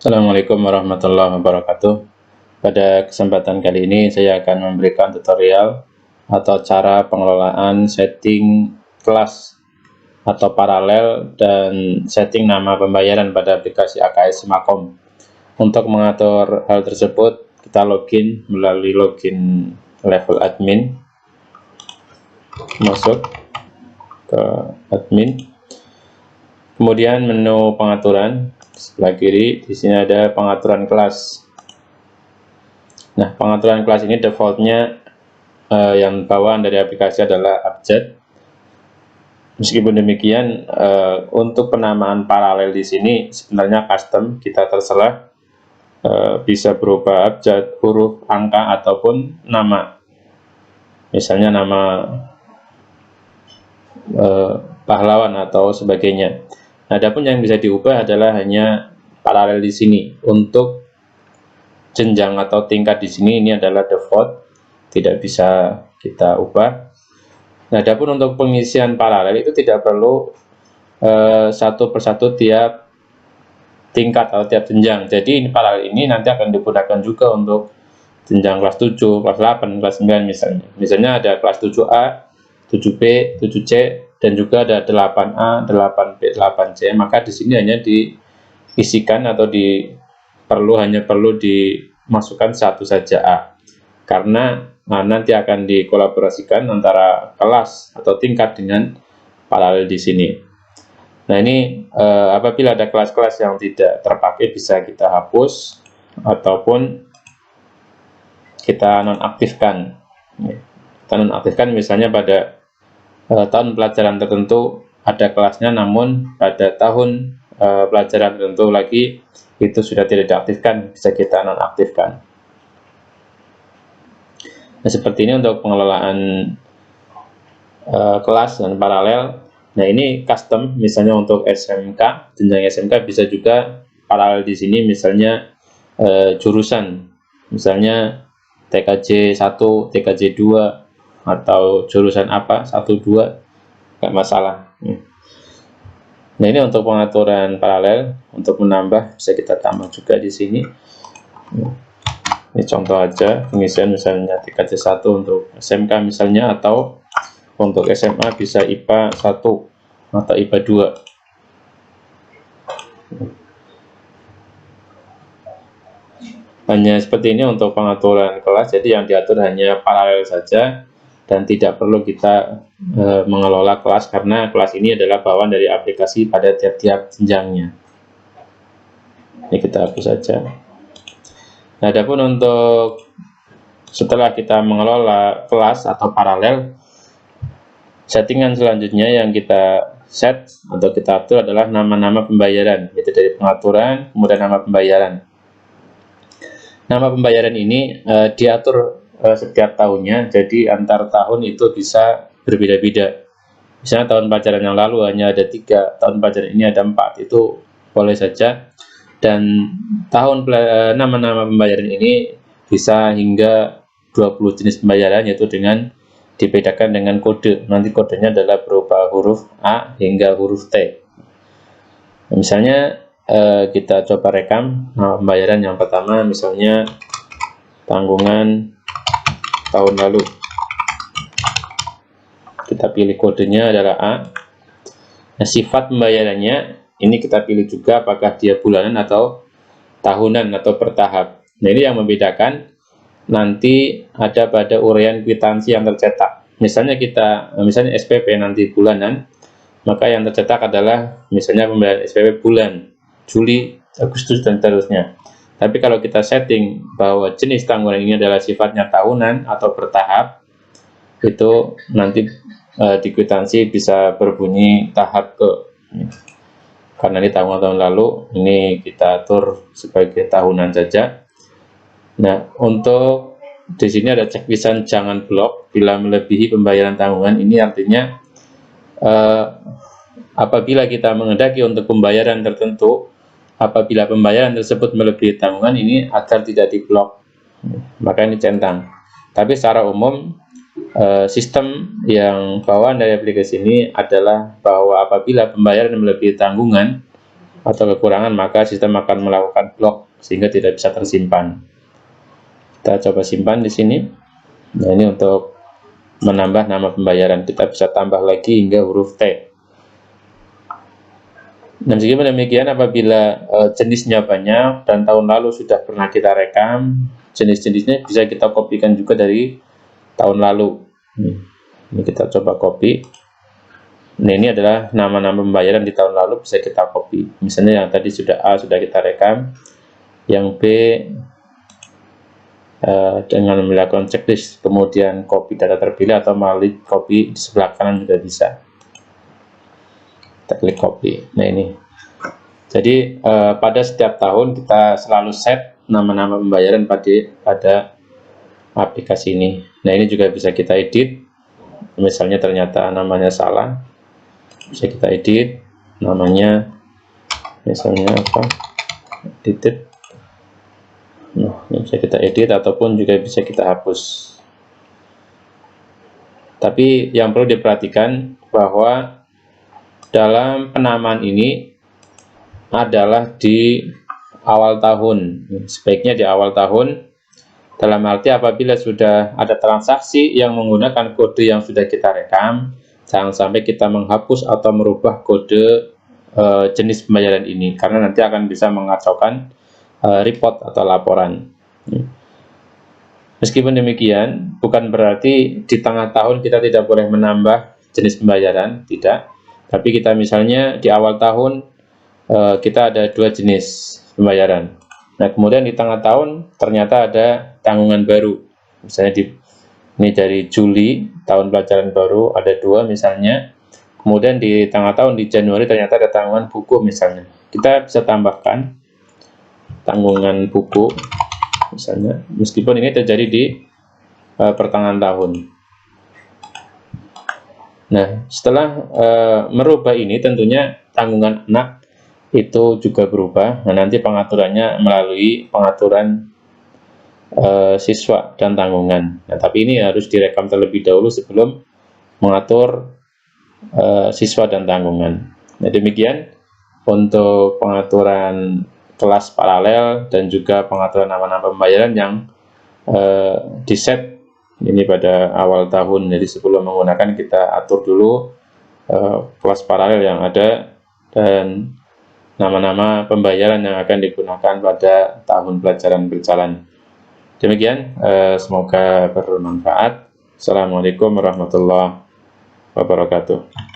Assalamualaikum warahmatullahi wabarakatuh. Pada kesempatan kali ini saya akan memberikan tutorial atau cara pengelolaan setting kelas atau paralel dan setting nama pembayaran pada aplikasi AKS Makom. Untuk mengatur hal tersebut, kita login melalui login level admin. Masuk ke admin. Kemudian menu pengaturan sebelah kiri, di sini ada pengaturan kelas. Nah, pengaturan kelas ini defaultnya yang bawaan dari aplikasi adalah abjad. Meskipun demikian, untuk penamaan paralel di sini sebenarnya custom, kita terserah bisa berupa abjad, huruf, angka ataupun nama. Misalnya nama pahlawan atau sebagainya. Nah, adapun yang bisa diubah adalah hanya paralel di sini. Untuk jenjang atau tingkat di sini ini adalah default, tidak bisa kita ubah. Nah, adapun untuk pengisian paralel itu tidak perlu satu persatu tiap tingkat atau tiap jenjang. Jadi ini paralel ini nanti akan digunakan juga untuk jenjang kelas 7, kelas 8, kelas 9 misalnya. Misalnya ada kelas 7A, 7B, 7C, dan juga ada 8A, 8B, 8C. Maka di sini hanya diisikan atau hanya perlu dimasukkan satu saja A. Karena nanti akan dikolaborasikan antara kelas atau tingkat dengan paralel di sini. Nah, ini apabila ada kelas-kelas yang tidak terpakai bisa kita hapus ataupun kita nonaktifkan. Kita nonaktifkan misalnya pada tahun pelajaran tertentu ada kelasnya, namun pada tahun pelajaran tertentu lagi itu sudah tidak diaktifkan, bisa kita nonaktifkan. Nah, seperti ini untuk pengelolaan kelas dan paralel. Nah, ini custom, misalnya untuk SMK, jenjang SMK bisa juga paralel di sini, misalnya jurusan, misalnya TKJ 1, TKJ 2, atau jurusan apa 1, 2, nggak masalah. Nah, ini untuk pengaturan paralel. Untuk menambah bisa kita tambah juga di sini. Ini contoh aja pengisian, misalnya TKJ 1 untuk SMK misalnya, atau untuk SMA bisa IPA 1 atau IPA 2. Hanya seperti ini untuk pengaturan kelas, jadi yang diatur hanya paralel saja dan tidak perlu kita mengelola kelas, karena kelas ini adalah bawaan dari aplikasi pada tiap-tiap jenjangnya. Ini kita hapus saja. Nah, adapun untuk setelah kita mengelola kelas atau paralel, settingan selanjutnya yang kita set atau kita atur adalah nama-nama pembayaran, yaitu dari pengaturan kemudian nama pembayaran. Nama pembayaran ini diatur setiap tahunnya, jadi antar tahun itu bisa berbeda-beda. Misalnya tahun pelajaran yang lalu hanya ada 3, tahun pelajaran ini ada 4, itu boleh saja. Dan nama-nama pembayaran ini bisa hingga 20 jenis pembayaran, yaitu dengan dibedakan dengan kode. Nanti kodenya adalah berupa huruf A hingga huruf T. Misalnya kita coba rekam nama pembayaran yang pertama, misalnya tanggungan tahun lalu. Kita pilih kodenya adalah A. Nah, sifat pembayarannya ini kita pilih juga apakah dia bulanan atau tahunan atau bertahap. Nah, ini yang membedakan nanti ada pada uraian kwitansi yang tercetak. Misalnya SPP nanti bulanan, maka yang tercetak adalah misalnya pembayaran SPP bulan Juli, Agustus, dan seterusnya. Tapi kalau kita setting bahwa jenis tanggungan ini adalah sifatnya tahunan atau bertahap, itu nanti di kwitansi bisa berbunyi tahap ke. Karena ini tahun lalu, ini kita atur sebagai tahunan saja. Nah, untuk di sini ada checklisan jangan blok bila melebihi pembayaran tanggungan. Ini artinya apabila kita menghendaki untuk pembayaran tertentu, apabila pembayaran tersebut melebihi tanggungan ini agar tidak diblok, maka ini centang. Tapi secara umum sistem yang bawaan dari aplikasi ini adalah bahwa apabila pembayaran melebihi tanggungan, atau kekurangan, maka sistem akan melakukan blok sehingga tidak bisa tersimpan. Kita coba simpan di sini. Nah, ini untuk menambah nama pembayaran, kita bisa tambah lagi hingga huruf T. Dan meskipun demikian, apabila jenisnya banyak dan tahun lalu sudah pernah kita rekam, jenis-jenisnya bisa kita kopikan juga dari tahun lalu. Ini kita coba copy. Nah, ini adalah nama-nama pembayaran di tahun lalu, bisa kita copy. Misalnya yang tadi sudah A sudah kita rekam, yang B dengan melakukan checklist, kemudian copy data terpilih atau melalui copy di sebelah kanan juga bisa. Kita klik copy. Nah, ini. Jadi pada setiap tahun kita selalu set nama-nama pembayaran pada aplikasi ini. Nah, ini juga bisa kita edit. Misalnya ternyata namanya salah, bisa kita edit namanya, misalnya apa, edit. Nah, ini bisa kita edit ataupun juga bisa kita hapus. Tapi yang perlu diperhatikan bahwa dalam penamaan ini adalah di awal tahun. Sebaiknya di awal tahun, dalam arti apabila sudah ada transaksi yang menggunakan kode yang sudah kita rekam, jangan sampai kita menghapus atau merubah kode jenis pembayaran ini, karena nanti akan bisa mengacaukan report atau laporan. Meskipun demikian, bukan berarti di tengah tahun kita tidak boleh menambah jenis pembayaran, tidak. Tapi kita misalnya di awal tahun kita ada 2 jenis pembayaran. Nah, kemudian di tengah tahun ternyata ada tanggungan baru. Misalnya ini dari Juli, tahun pelajaran baru, ada 2 misalnya. Kemudian di tengah tahun di Januari ternyata ada tanggungan buku misalnya. Kita bisa tambahkan tanggungan buku misalnya, meskipun ini terjadi di pertengahan tahun. Nah, setelah merubah ini, tentunya tanggungan anak itu juga berubah. Nah, nanti pengaturannya melalui pengaturan siswa dan tanggungan. Nah, tapi ini harus direkam terlebih dahulu sebelum mengatur siswa dan tanggungan. Nah, demikian untuk pengaturan kelas paralel dan juga pengaturan nama-nama pembayaran yang di-set ini pada awal tahun. Jadi sebelum menggunakan kita atur dulu kelas paralel yang ada dan nama-nama pembayaran yang akan digunakan pada tahun pelajaran berjalan. Demikian, semoga bermanfaat. Assalamualaikum warahmatullahi wabarakatuh.